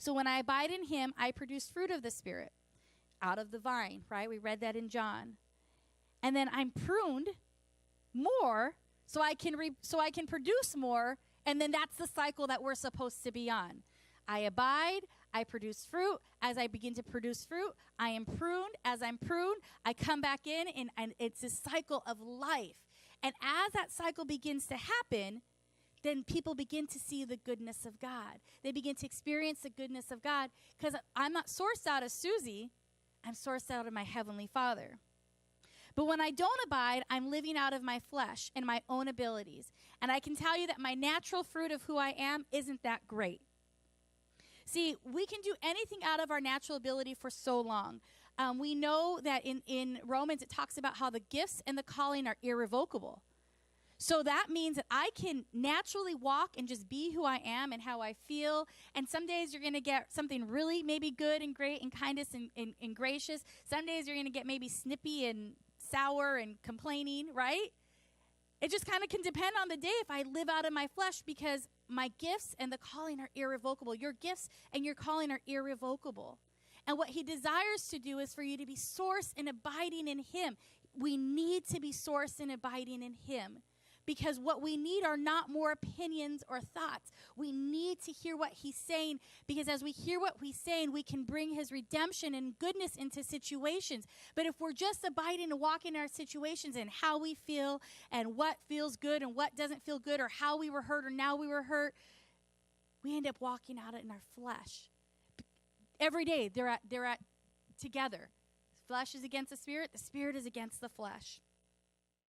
So when I abide in him, I produce fruit of the Spirit out of the vine, right? We read that in John. And then I'm pruned more so I can produce more, and then that's the cycle that we're supposed to be on. I abide, I produce fruit. As I begin to produce fruit, I am pruned. As I'm pruned, I come back in, and it's a cycle of life. And as that cycle begins to happen, then people begin to see the goodness of God. They begin to experience the goodness of God, because I'm not sourced out of Suzie. I'm sourced out of my Heavenly Father. But when I don't abide, I'm living out of my flesh and my own abilities. And I can tell you that my natural fruit of who I am isn't that great. See, we can do anything out of our natural ability for so long. We know that in Romans, it talks about how the gifts and the calling are irrevocable. So that means that I can naturally walk and just be who I am and how I feel. And some days you're going to get something really maybe good and great and kindness and gracious. Some days you're going to get maybe snippy and sour and complaining, right? It just kind of can depend on the day if I live out of my flesh, because my gifts and the calling are irrevocable. Your gifts and your calling are irrevocable. And what he desires to do is for you to be sourced and abiding in him. We need to be sourced and abiding in him. Because what we need are not more opinions or thoughts. We need to hear what he's saying, because as we hear what he's saying, we can bring his redemption and goodness into situations. But if we're just abiding and walking in our situations and how we feel and what feels good and what doesn't feel good, or how we were hurt or now we were hurt, we end up walking out in our flesh. Every day they're at together. The flesh is against the spirit is against the flesh.